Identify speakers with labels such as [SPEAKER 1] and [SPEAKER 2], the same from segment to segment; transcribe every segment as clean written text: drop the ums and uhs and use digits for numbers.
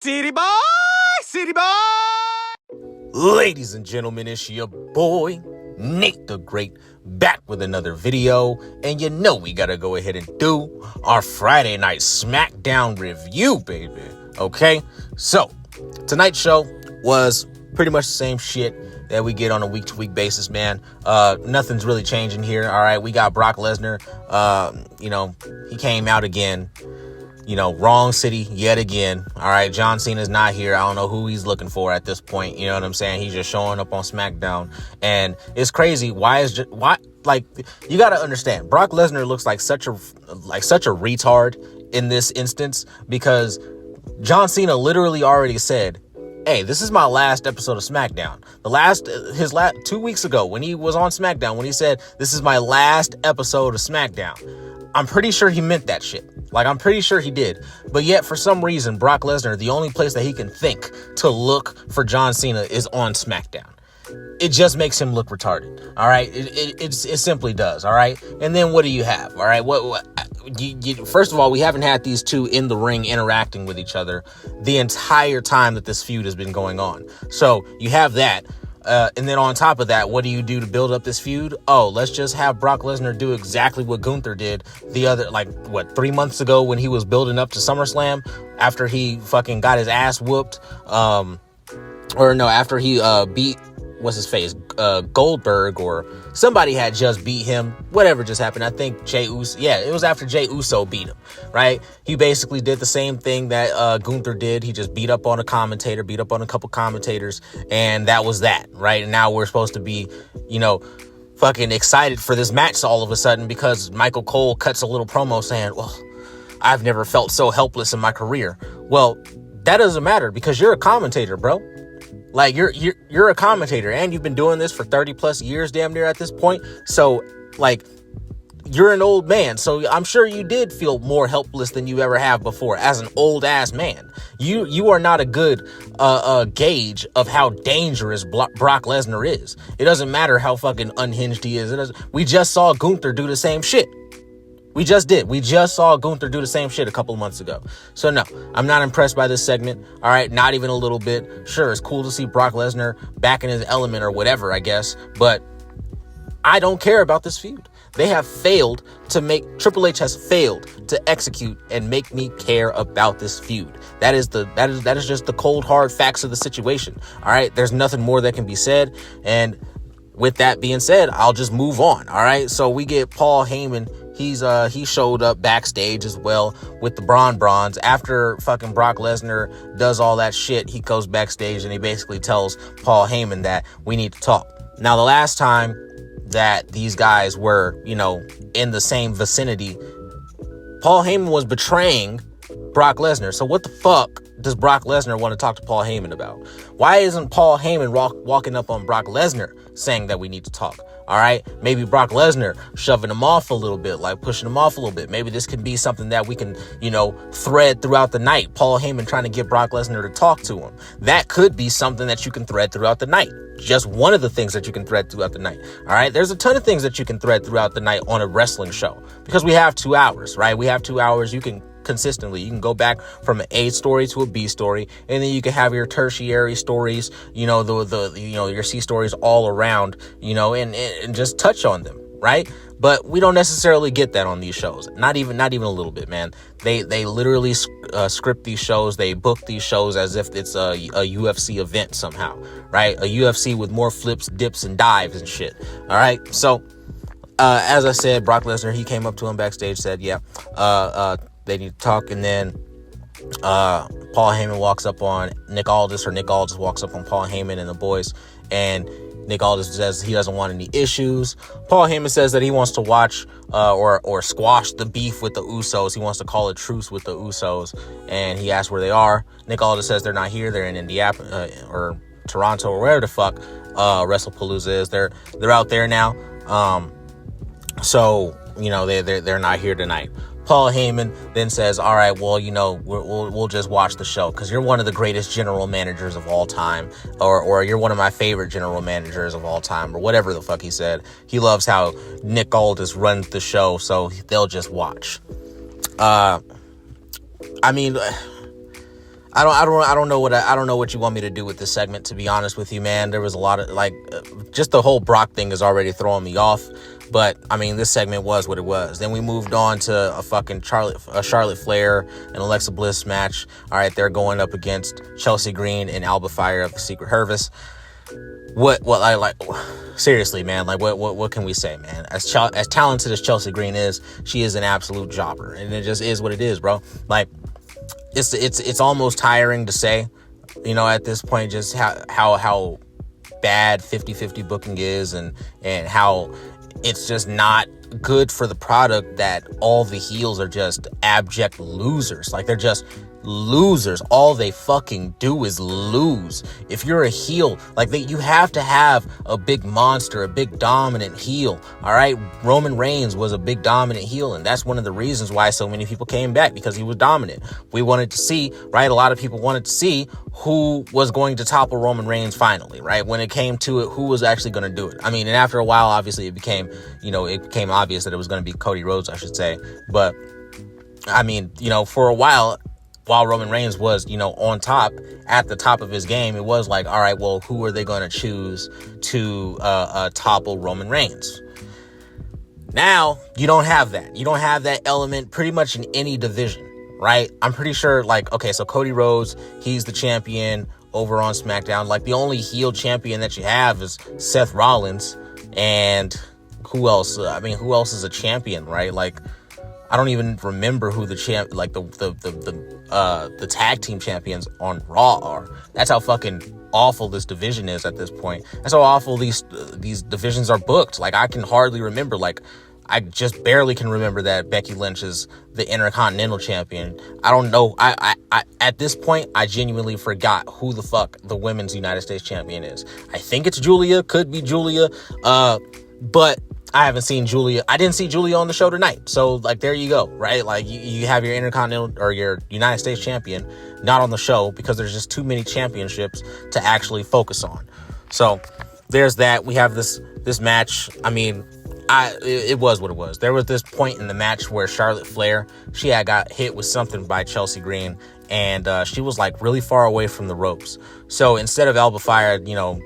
[SPEAKER 1] City boy, city boy. Ladies and gentlemen, it's your boy, Nate the Great, back with another video. And you know we gotta go ahead and do our Friday night SmackDown review, baby. Okay? So, tonight's show was pretty much the same shit that we get on a week-to-week basis, man. Nothing's really changing here, all right? We got Brock Lesnar. He came out again. Wrong city yet again. All right, John Cena's not here. I don't know who he's looking for at this point. You know what I'm saying? He's just showing up on SmackDown, and it's crazy. You got to understand, Brock Lesnar looks like such a retard in this instance because John Cena literally already said, "Hey, this is my last episode of SmackDown." His last 2 weeks ago when he was on SmackDown, when he said, "This is my last episode of SmackDown," I'm pretty sure he meant that shit. I'm pretty sure he did. But yet, for some reason, Brock Lesnar, the only place that he can think to look for John Cena is on SmackDown. It just makes him look retarded. All right. It simply does. All right. And then what do you have? All right. First of all, we haven't had these two in the ring interacting with each other the entire time that this feud has been going on. So you have that. And then on top of that, what do you do to build up this feud? Oh, let's just have Brock Lesnar do exactly what Gunther did 3 months ago when he was building up to SummerSlam after he fucking got his ass whooped. After he beat, what's his face, Goldberg, or somebody had just beat him. Whatever just happened. I think Jey Uso. Yeah, it was after Jey Uso beat him, right? He basically did the same thing that Gunther did. He just beat up on a couple commentators, and that was that, right? And now we're supposed to be, fucking excited for this match all of a sudden because Michael Cole cuts a little promo saying, "Well, I've never felt so helpless in my career." Well, that doesn't matter because you're a commentator, bro. You're a commentator and you've been doing this for 30 plus years damn near at this point. So you're an old man. So I'm sure you did feel more helpless than you ever have before as an old ass man. You are not a good gauge of how dangerous Brock Lesnar is. It doesn't matter how fucking unhinged he is. We just saw Gunther do the same shit. We just did. We just saw Gunther do the same shit a couple of months ago. So no, I'm not impressed by this segment. All right, not even a little bit. Sure, it's cool to see Brock Lesnar back in his element or whatever, I guess. But I don't care about this feud. Triple H has failed to execute and make me care about this feud. That is just the cold hard facts of the situation. All right, there's nothing more that can be said. And with that being said, I'll just move on. All right, so we get Paul Heyman. He showed up backstage as well with the Brawns. After fucking Brock Lesnar does all that shit, he goes backstage and he basically tells Paul Heyman that we need to talk. Now, the last time that these guys were, in the same vicinity, Paul Heyman was betraying Brock Lesnar. So what the fuck does Brock Lesnar want to talk to Paul Heyman about? Why isn't Paul Heyman walking up on Brock Lesnar saying that we need to talk? All right, maybe Brock Lesnar shoving him off a little bit, pushing him off a little bit. Maybe this can be something that we can, thread throughout the night. Paul Heyman trying to get Brock Lesnar to talk to him. That could be something that you can thread throughout the night. Just one of the things that you can thread throughout the night. All right, there's a ton of things that you can thread throughout the night on a wrestling show because we have 2 hours, right? We have 2 hours. You can consistently, you can go back from an A story to a B story, and then you can have your tertiary stories, your C stories all around, and just touch on them, right? But we don't necessarily get that on these shows. Not even a little bit, man. They literally script these shows. They book these shows as if it's a UFC event somehow, right? A UFC with more flips, dips, and dives and shit. All right. So, as I said, Brock Lesnar, he came up to him backstage, said, yeah, they need to talk. And then Paul Heyman walks up on Nick Aldis walks up on Paul Heyman and the boys, and Nick Aldis says he doesn't want any issues. Paul Heyman says that he wants to watch or squash the beef with the Usos. He wants to call a truce with the Usos, and he asks where they are. Nick Aldis says they're not here. They're in Indianapolis or Toronto or wherever the fuck WrestlePalooza is. They're out there now. So they're not here tonight. Paul Heyman then says, all right, well, we'll just watch the show because you're one of the greatest general managers of all time, or you're one of my favorite general managers of all time, or whatever the fuck he said. He loves how Nick Aldis runs the show, so they'll just watch. I don't know what you want me to do with this segment, to be honest with you, man. There was a lot of just the whole Brock thing is already throwing me off. But I mean, this segment was what it was. Then we moved on to a fucking Charlotte Flair and Alexa Bliss match. All right, they're going up against Chelsea Green and Alba Fire of the Secret Service. What I like, seriously, man, like what can we say, man? As talented as Chelsea Green is, she is an absolute jobber, and it just is what it is, bro. Like, it's almost tiring to say, you know, at this point, just how bad 50-50 booking is, and how it's just not good for the product that all the heels are just abject losers. Like, they're just losers. All they fucking do is lose. If you're a heel, like, you have to have a big monster, a big dominant heel. All right, Roman Reigns was a big dominant heel, and that's one of the reasons why so many people came back, because he was dominant. We wanted to see, right, a lot of people wanted to see who was going to topple Roman Reigns finally, right? When it came to it, who was actually going to do it? I mean, and after a while, obviously it became obvious that it was going to be Cody Rhodes, I should say. But I mean, you know, for a while Roman Reigns was, you know, on top, at the top of his game, it was like, all right, well, who are they going to choose to topple Roman Reigns? Now, you don't have that. You don't have that element pretty much in any division, right? I'm pretty sure, like, okay, so Cody Rhodes, he's the champion over on SmackDown. Like, the only heel champion that you have is Seth Rollins. And who else? I mean, who else is a champion, right? Like, I don't even remember who the tag team champions on Raw are. That's how fucking awful this division is at this point. That's how awful these divisions are booked. Like, I can hardly remember. Like, I just barely can remember that Becky Lynch is the Intercontinental Champion. I don't know. I at this point, I genuinely forgot who the fuck the Women's United States Champion is. I think it's Julia. Could be Julia. But I haven't seen Julia. I didn't see Julia on the show tonight. So, like, there you go, right? Like, you have your Intercontinental or your United States champion not on the show because there's just too many championships to actually focus on. So, there's that. We have this match. I mean, it was what it was. There was this point in the match where Charlotte Flair, she had got hit with something by Chelsea Green, and she was, like, really far away from the ropes. So, instead of Alba Fire, you know,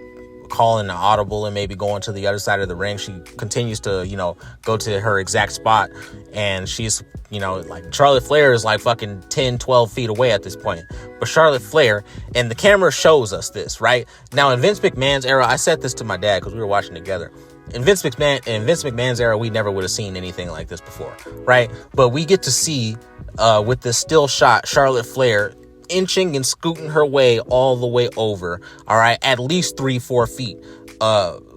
[SPEAKER 1] calling an audible and maybe going to the other side of the ring, she continues to, you know, go to her exact spot, and she's, you know, like, Charlotte Flair is like fucking 10-12 feet away at this point. But Charlotte Flair, and the camera shows us this, right? Now, in Vince McMahon's era, I said this to my dad because we were watching together. In Vince McMahon's era, we never would have seen anything like this before, right? But we get to see, with this still shot, Charlotte Flair inching and scooting her way all the way over, all right, at least 3-4 feet,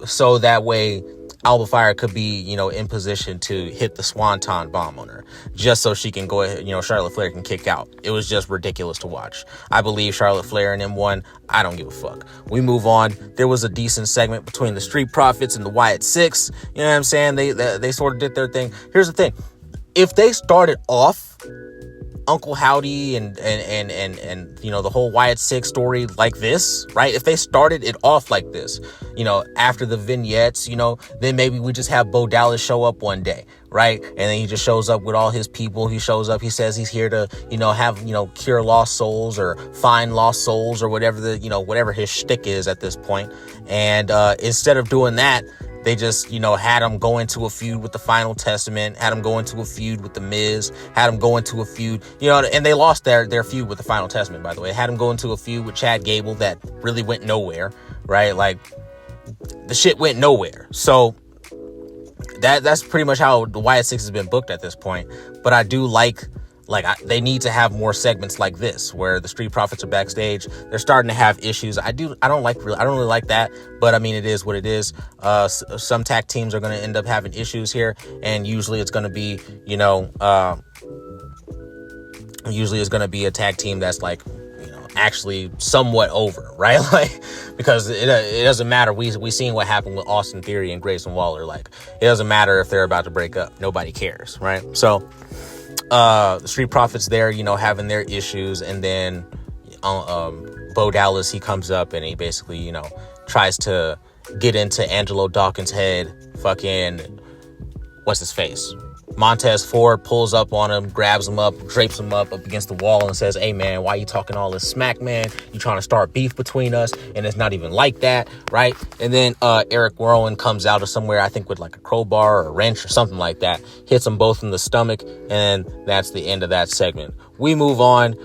[SPEAKER 1] so that way Alba Fire could be, you know, in position to hit the Swanton bomb on her, just so she can go ahead, you know, Charlotte Flair can kick out. It was just ridiculous to watch. I believe Charlotte Flair and M1. I don't give a fuck. We move on. There was a decent segment between the Street Profits and the Wyatt Six. You know what I'm saying? They sort of did their thing. Here's the thing. If they started off Uncle Howdy and you know, the whole Wyatt Six story like this, right? If they started it off like this, you know, after the vignettes, you know, then maybe we just have Bo Dallas show up one day, right? And then he just shows up with all his people. He shows up, he says he's here to, you know, have, you know, cure lost souls or find lost souls or whatever whatever his shtick is at this point. And instead of doing that, they just, you know, had him go into a feud with the Final Testament, had him go into a feud with the Miz, had him go into a feud, you know, and they lost their feud with the Final Testament, by the way. Had him go into a feud with Chad Gable that really went nowhere, right? Like, the shit went nowhere. So that's pretty much how the Wyatt Six has been booked at this point. But I do they need to have more segments like this where the Street Profits are backstage. They're starting to have issues. I don't really like that, but I mean, it is what it is. Some tag teams are going to end up having issues here, and usually it's going to be, you know, a tag team that's, like, you know, actually somewhat over, right? Like, because it doesn't matter. We seen what happened with Austin Theory and Grayson Waller. Like, it doesn't matter if they're about to break up. Nobody cares, right? So the Street Profits there, you know, having their issues, and then Bo Dallas, he comes up and he basically, you know, tries to get into Angelo Dawkins' head. Fucking, what's his face? Montez Ford pulls up on him, grabs him up, drapes him up against the wall and says, hey, man, why you talking all this smack, man? You trying to start beef between us, and it's not even like that, right? And then Eric Rowan comes out of somewhere, I think with like a crowbar or a wrench or something like that, hits them both in the stomach, and that's the end of that segment. We move on.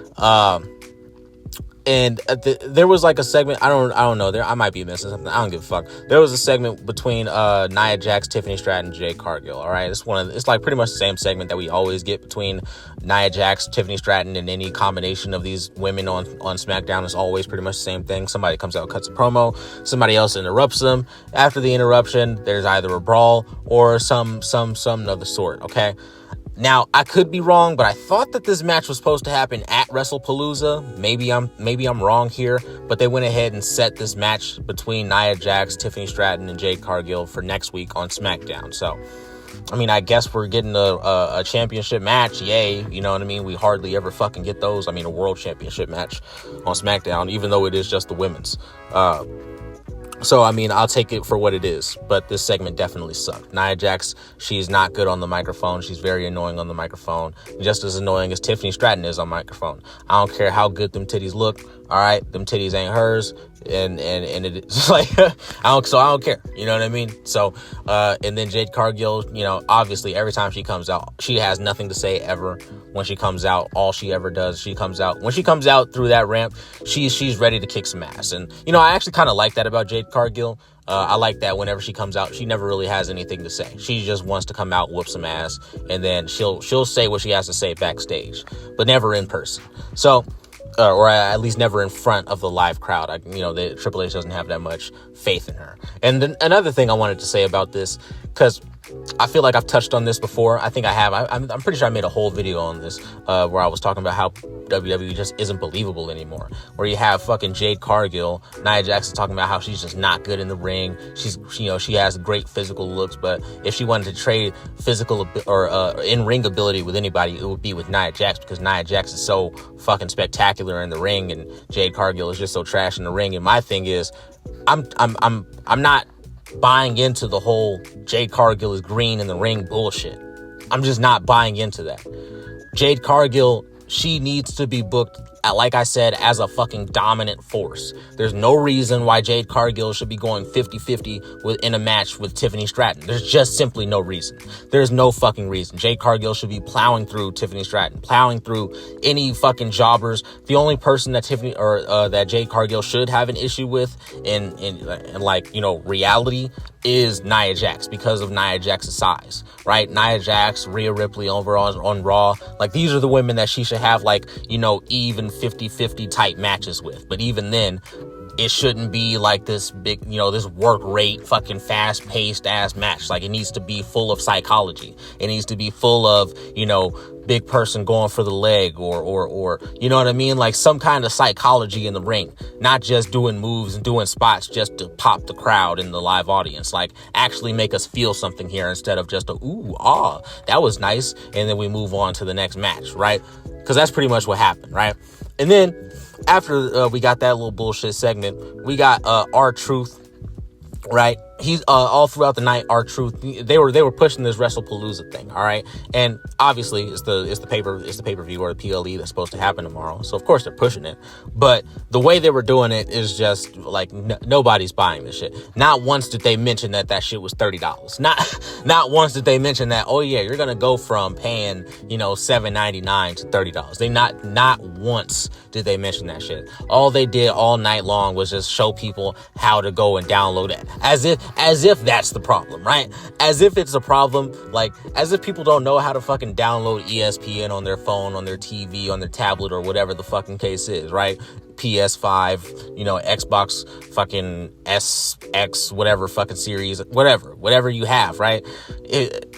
[SPEAKER 1] And there was like a segment, I don't know, I might be missing something, I don't give a fuck. There was a segment between Nia Jax, Tiffany Stratton, and Jade Cargill. All right, it's like pretty much the same segment that we always get between Nia Jax, Tiffany Stratton, and any combination of these women on SmackDown. Is always pretty much the same thing. Somebody comes out, cuts a promo, somebody else interrupts them. After the interruption, there's either a brawl or some other sort. Okay. Now, I could be wrong, but I thought that this match was supposed to happen at WrestlePalooza. Maybe I'm wrong here, but they went ahead and set this match between Nia Jax, Tiffany Stratton, and Jade Cargill for next week on SmackDown. So, I mean, I guess we're getting a championship match. Yay. You know what I mean? We hardly ever fucking get those. I mean, a world championship match on SmackDown, even though it is just the women's. So, I mean, I'll take it for what it is, but this segment definitely sucked. Nia Jax, she's not good on the microphone. She's very annoying on the microphone, just as annoying as Tiffany Stratton is on microphone. I don't care how good them titties look. All right, them titties ain't hers, and it's like I don't care. You know what I mean? So, and then Jade Cargill, you know, obviously every time she comes out, she has nothing to say ever. When she comes out, all she ever does, when she comes out through that ramp, she's ready to kick some ass. And, you know, I actually kind of like that about Jade Cargill. I like that whenever she comes out, she never really has anything to say. She just wants to come out, whoop some ass, and then she'll say what she has to say backstage, but never in person. So, or at least never in front of the live crowd. The Triple H doesn't have that much faith in her. And then another thing I wanted to say about this, because I feel like I've touched on this before. I think I have. I'm pretty sure I made a whole video on this where I was talking about how WWE just isn't believable anymore. Where you have fucking Jade Cargill, Nia Jax is talking about how she's just not good in the ring. She has great physical looks, but if she wanted to trade physical or in-ring ability with anybody, it would be with Nia Jax, because Nia Jax is so fucking spectacular in the ring, and Jade Cargill is just so trash in the ring. And my thing is, I'm not buying into the whole Jade Cargill is green in the ring bullshit. I'm just not buying into that. Jade Cargill, she needs to be booked, like I said, as a fucking dominant force. There's no reason why Jade Cargill should be going 50-50 in a match with Tiffany Stratton. There's just simply no reason. There's no fucking reason. Jade Cargill should be plowing through Tiffany Stratton, plowing through any fucking jobbers. The only person that that Jade Cargill should have an issue with in reality is Nia Jax, because of Nia Jax's size, right? Nia Jax, Rhea Ripley over on Raw, like these are the women that she should have even 50-50 type matches with. But even then, it shouldn't be like this big, this work rate, fucking fast paced ass match. Like, it needs to be full of psychology. It needs to be full of, big person going for the leg or you know what I mean? Like some kind of psychology in the ring, not just doing moves and doing spots just to pop the crowd in the live audience. Like, actually make us feel something here instead of just that was nice. And then we move on to the next match, right? Because that's pretty much what happened, right? And then after we got that little bullshit segment, we got R-Truth, right? He's all throughout the night, R-Truth, they were pushing this WrestlePalooza thing, all right? And obviously it's the pay-per-view or the PLE that's supposed to happen tomorrow. So of course they're pushing it. But the way they were doing it is just like nobody's buying this shit. Not once did they mention that shit was $30. Not once did they mention that, oh yeah, you're gonna go from paying, $7.99 to $30. They not once did they mention that shit. All they did all night long was just show people how to go and download it. As if that's the problem, right? As if it's a problem, like, as if people don't know how to fucking download ESPN on their phone, on their TV, on their tablet, or whatever the fucking case is, right? PS5, Xbox fucking SX, whatever fucking series, whatever you have, right?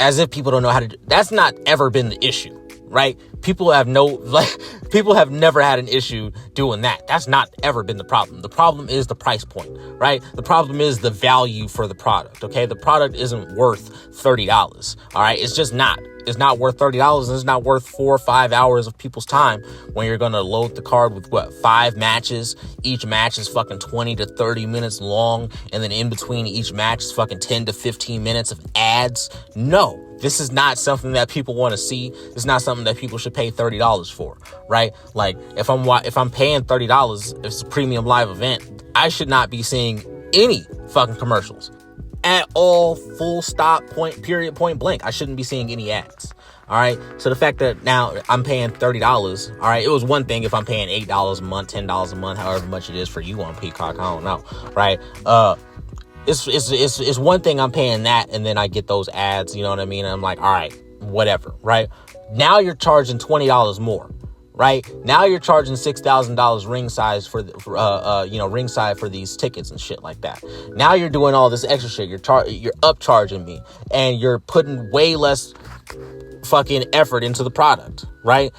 [SPEAKER 1] As if people don't know how to do. That's not ever been the issue, right? People have never had an issue doing that. That's not ever been the problem. The problem is the price point, right? The problem is the value for the product, okay? The product isn't worth $30, all right? It's just not. It's not worth $30, and it's not worth 4 or 5 hours of people's time when you're going to load the card with 5 matches. Each match is fucking 20 to 30 minutes long, and then in between each match is fucking 10 to 15 minutes of ads. No, This is not something that people want to see. It's not something that people should pay $30 for, right? Like, if I'm paying $30, if it's a premium live event, I should not be seeing any fucking commercials at all. Full stop, point blank. I shouldn't be seeing any ads. All right. So the fact that now I'm paying $30, all right, it was one thing if I'm paying $8 a month, $10 a month, however much it is for you on Peacock. I don't know. Right. It's one thing I'm paying that, and then I get those ads, you know what I mean? And I'm like, all right, whatever. Right. Now you're charging $20 more. Right now, you're charging $6,000 ringside ringside for these tickets and shit like that. Now you're doing all this extra shit. You're upcharging me, and you're putting way less fucking effort into the product, right?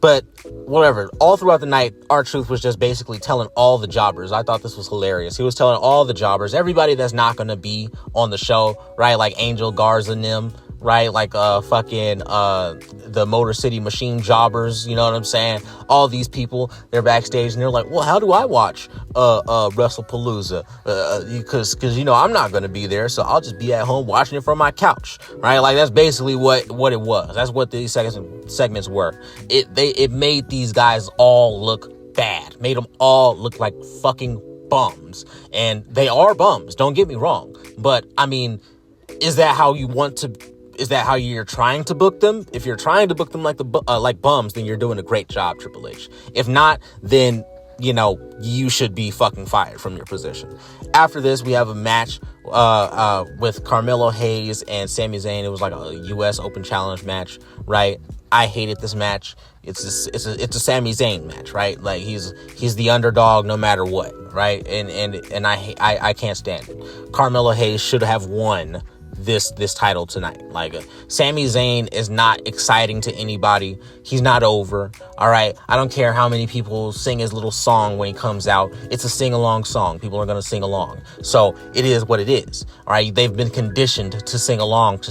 [SPEAKER 1] But whatever. All throughout the night, R-Truth was just basically telling all the jobbers. I thought this was hilarious. He was telling all the jobbers, everybody that's not going to be on the show, right? Like Angel Garza and them, right? Like the Motor City Machine jobbers, you know what I'm saying? All these people, they're backstage and they're like, well, how do I watch WrestlePalooza? Because you know, I'm not going to be there, so I'll just be at home watching it from my couch, right? Like, that's basically what it was. That's what these segments were. It made these guys all look bad, made them all look like fucking bums. And they are bums, don't get me wrong. But I mean, is that how you're trying to book them? If you're trying to book them like bums, then you're doing a great job, Triple H. If not, then, you know, you should be fucking fired from your position. After this, we have a match with Carmelo Hayes and Sami Zayn. It was like a U.S. Open Challenge match, right? I hated this match. It's a Sami Zayn match, right? Like, he's the underdog no matter what, right? And I can't stand it. Carmelo Hayes should have won this title tonight. Like, Sami Zayn is not exciting to anybody. He's not over. All right. I don't care how many people sing his little song when he comes out. It's a sing-along song. People are going to sing along. So it is what it is. All right. They've been conditioned to sing along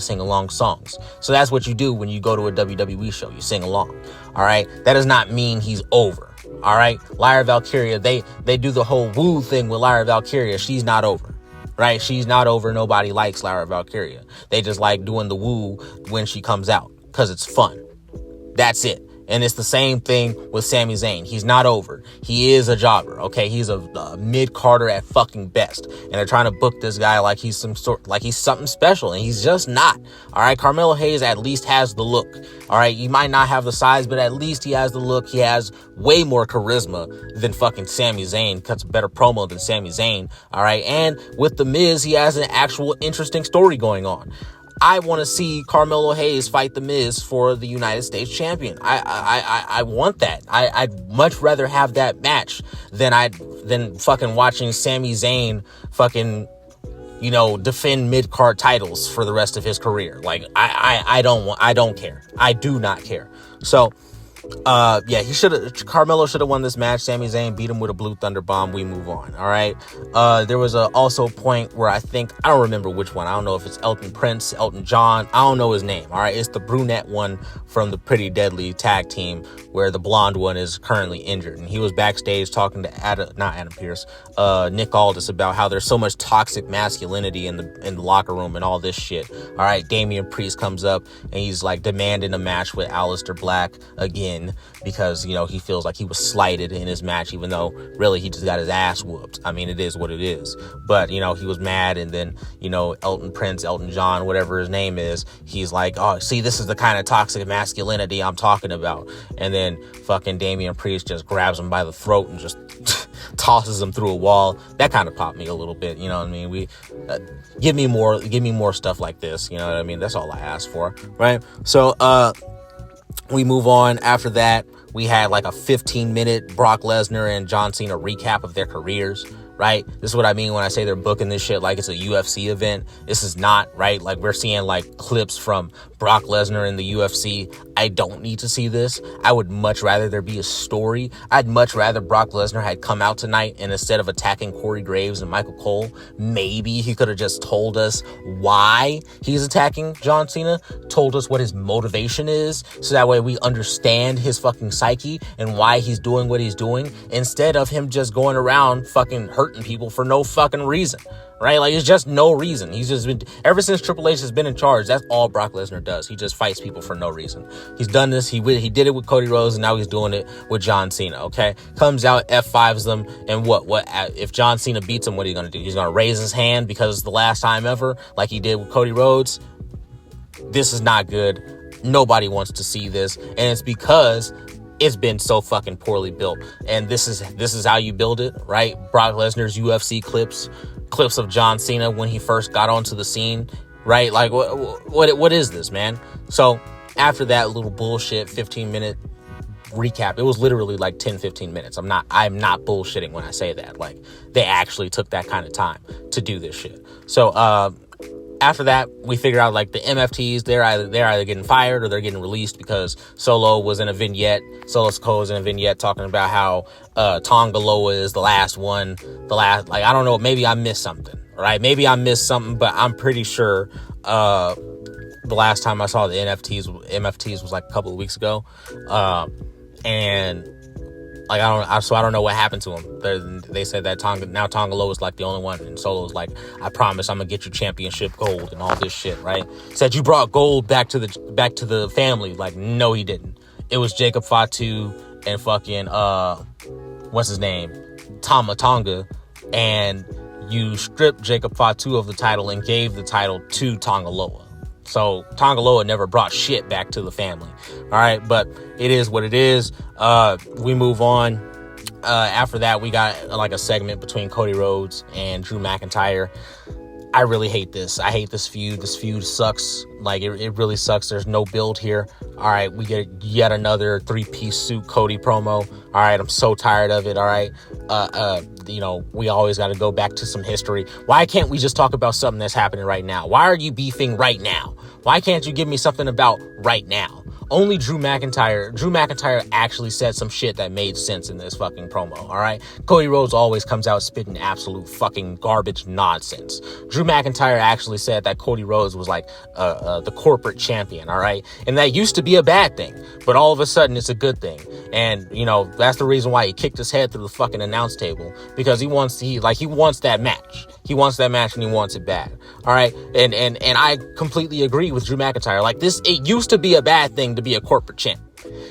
[SPEAKER 1] songs. So that's what you do when you go to a WWE show. You sing along. All right. That does not mean he's over. All right. Lyra Valkyria, they do the whole woo thing with Lyra Valkyria. She's not over. Right? She's not over. Nobody likes Lyra Valkyria. They just like doing the woo when she comes out because it's fun. That's it. And it's the same thing with Sami Zayn. He's not over. He is a jobber. Okay. He's a mid-carder at fucking best. And they're trying to book this guy like he's something special. And he's just not. All right. Carmelo Hayes at least has the look. All right. He might not have the size, but at least he has the look. He has way more charisma than fucking Sami Zayn. Cuts a better promo than Sami Zayn. All right. And with The Miz, he has an actual interesting story going on. I want to see Carmelo Hayes fight The Miz for the United States champion. I want that. I'd much rather have that match than fucking watching Sami Zayn fucking, you know, defend mid-card titles for the rest of his career. Like, I don't care. I do not care. So, Carmelo should have won this match. Sami Zayn beat him with a Blue Thunder Bomb. We move on. All right. There was also a point where I don't remember which one. I don't know if it's Elton Prince, Elton John. I don't know his name. All right. It's the brunette one from the Pretty Deadly tag team where the blonde one is currently injured. And he was backstage talking to Nick Aldis about how there's so much toxic masculinity in the locker room and all this shit. All right. Damian Priest comes up and he's like demanding a match with Aleister Black again. Because, you know, he feels like he was slighted in his match, even though really he just got his ass whooped. I mean, it is what it is. But, you know, he was mad. And then, you know, Elton John, whatever his name is, he's like, oh, see, this is the kind of toxic masculinity I'm talking about. And then fucking Damian Priest just grabs him by the throat and just tosses him through a wall. That kind of popped me a little bit. You know what I mean? Give me more stuff like this. You know what I mean? That's all I asked for. Right. So, we move on. After that, we had like a 15-minute Brock Lesnar and John Cena recap of their careers, right? This is what I mean when I say they're booking this shit like it's a UFC event. This is not, right? Like, we're seeing like clips from Brock Lesnar in the UFC. I don't need to see this. I would much rather there be a story. I'd much rather Brock Lesnar had come out tonight and instead of attacking Corey Graves and Michael Cole, maybe he could have just told us why he's attacking John Cena, told us what his motivation is, so that way we understand his fucking psyche and why he's doing what he's doing, instead of him just going around fucking hurting hurting people for no fucking reason, right? Like, it's just no reason. He's just been, ever since Triple H has been in charge, that's all Brock Lesnar does. He just fights people for no reason. He's done this. He did it with Cody Rhodes, and now he's doing it with John Cena, okay? Comes out, F5s them, and what if John Cena beats him, what are you going to do? He's going to raise his hand because it's the last time ever, like he did with Cody Rhodes? This is not good. Nobody wants to see this, and it's because it's been so fucking poorly built. And this is how you build it, right? Brock Lesnar's UFC clips of John Cena when he first got onto the scene, right? Like, what is this, man? So after that little bullshit 15-minute recap, it was literally like 10-15 minutes. I'm not bullshitting when I say that. Like, they actually took that kind of time to do this shit. So after that, we figured out, like, the MFTs, they're either getting fired or they're getting released because Solo was in a vignette. Solo Sikoa was in a vignette talking about how Tonga Loa is the last one. Like, I don't know, maybe I missed something, right? Maybe I missed something, but I'm pretty sure the last time I saw the MFTs was like a couple of weeks ago. And like, I don't know what happened to him. They said that Tonga Loa is like the only one, and Solo's like, I promise I'm gonna get you championship gold and all this shit, right? Said you brought gold back to the family. Like, no, he didn't. It was Jacob Fatu and fucking what's his name, Tama Tonga, and you stripped Jacob Fatu of the title and gave the title to Tonga Loa. So Tonga Loa never brought shit back to the family. All right, but it is what it is. We move on. After that, we got like a segment between Cody Rhodes and Drew McIntyre. I really hate this. I hate this feud. This feud sucks. Like, it really sucks. There's no build here. All right, we get yet another 3-piece suit Cody promo. All right, I'm so tired of it. All right, we always got to go back to some history. Why can't we just talk about something that's happening right now? Why are you beefing right now? Why can't you give me something about right now? Only Drew McIntyre actually said some shit that made sense in this fucking promo, all right? Cody Rhodes always comes out spitting absolute fucking garbage nonsense. Drew McIntyre actually said that Cody Rhodes was like the corporate champion, all right? And that used to be a bad thing, but all of a sudden it's a good thing. And, that's the reason why he kicked his head through the fucking announce table, because he wants that match. He wants that match and he wants it bad, all right? And I completely agree with Drew McIntyre. Like, it used to be a bad thing to be a corporate champ.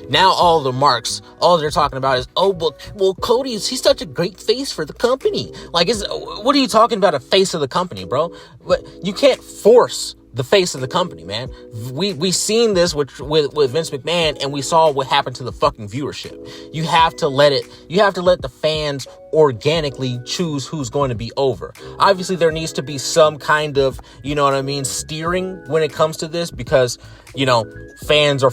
[SPEAKER 1] Now all they're talking about is, well, he's such a great face for the company. Like, what are you talking about, a face of the company, bro? But you can't force the face of the company, man. We seen this with Vince McMahon, and we saw what happened to the fucking viewership. You have to let the fans organically choose who's going to be over. Obviously, there needs to be some kind of, steering when it comes to this, because, fans are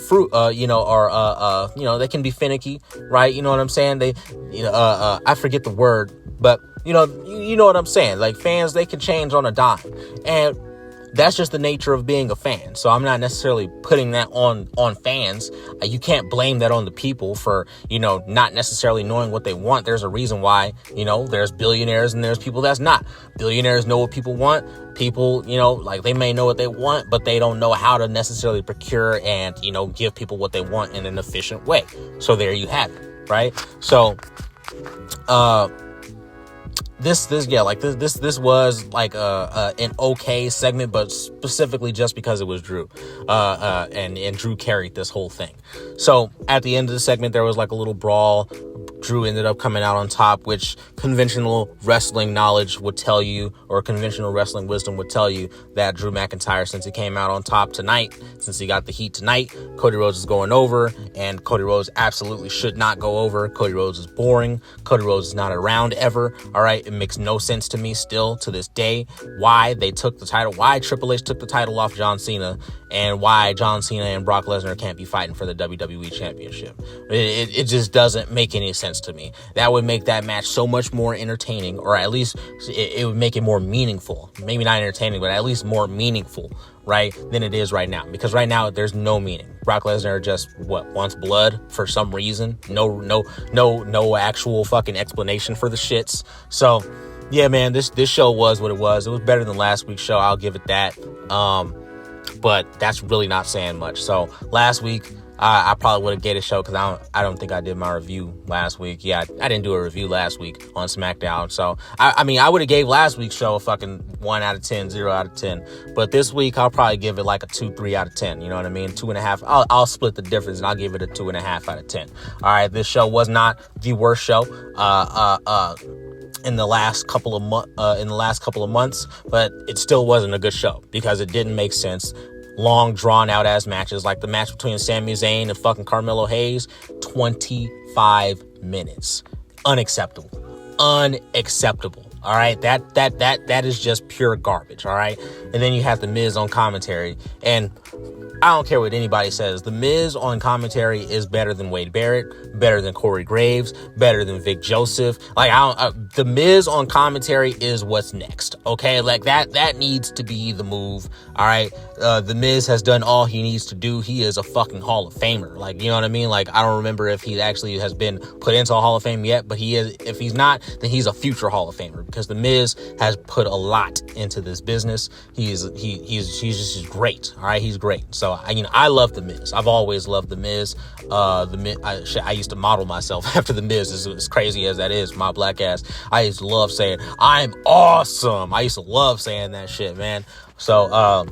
[SPEAKER 1] they can be finicky, right? You know what I'm saying? I forget the word, but you know what I'm saying? Like, fans, they can change on a dime, and that's just the nature of being a fan. So I'm not necessarily putting that on fans. You can't blame that on the people for, not necessarily knowing what they want. There's a reason why, there's billionaires and there's people that's not. Billionaires know what people want. People, they may know what they want, but they don't know how to necessarily procure and, give people what they want in an efficient way. So there you have it, right? So, This was like an okay segment, but specifically just because it was Drew, and Drew carried this whole thing. So at the end of the segment, there was like a little brawl. Drew ended up coming out on top, which conventional wrestling knowledge would tell you, or conventional wrestling wisdom would tell you, that Drew McIntyre, since he came out on top tonight, since he got the heat tonight, Cody Rhodes is going over, and Cody Rhodes absolutely should not go over. Cody Rhodes is boring. Cody Rhodes is not around ever. All right, it makes no sense to me still to this day why they took the title, why Triple H took the title off John Cena, and why John Cena and Brock Lesnar can't be fighting for the WWE Championship. It just doesn't make any sense to me. That would make that match so much more entertaining, or at least it would make it more meaningful. Maybe not entertaining, but at least more meaningful, right, than it is right now. Because right now there's no meaning. Brock Lesnar just wants blood for some reason. No actual fucking explanation for the shits. So yeah, man, this show was what it was. It was better than last week's show. I'll give it that. But that's really not saying much. So last week, I probably would have gave a show because I don't think I did my review last week. Yeah, I didn't do a review last week on SmackDown. So, I mean, I would have gave last week's show a fucking 1 out of 10, 0 out of 10. But this week, I'll probably give it like a 2, 3 out of 10. You know what I mean? 2.5. I'll split the difference and I'll give it a 2.5 out of 10. All right, this show was not the worst show. In the last couple of months, but it still wasn't a good show because it didn't make sense. Long, drawn-out ass matches, like the match between Sami Zayn and fucking Carmelo Hayes, 25 minutes. Unacceptable. All right, that is just pure garbage. All right, and then you have the Miz on commentary, and I don't care what anybody says. The Miz on commentary is better than Wade Barrett, better than Corey Graves, better than Vic Joseph. Like, the Miz on commentary is what's next. Okay, like that needs to be the move. All right, the Miz has done all he needs to do. He is a fucking Hall of Famer. Like, you know what I mean? Like, I don't remember if he actually has been put into a Hall of Fame yet, but he is. If he's not, then he's a future Hall of Famer because the Miz has put a lot into this business. He's just great. All right, he's great. So I love the Miz. I've always loved the Miz. I used to model myself after the Miz. As crazy as that is, my black ass. I used to love saying I'm awesome. I used to love saying that shit, man. So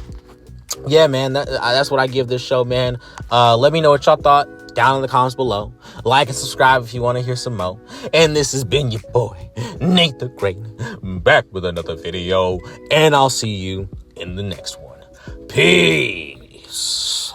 [SPEAKER 1] yeah, man, that's what I give this show, man. Let me know what y'all thought down in the comments below. Like and subscribe if you want to hear some more. And this has been your boy, Nate the Great, back with another video. And I'll see you in the next one. Peace.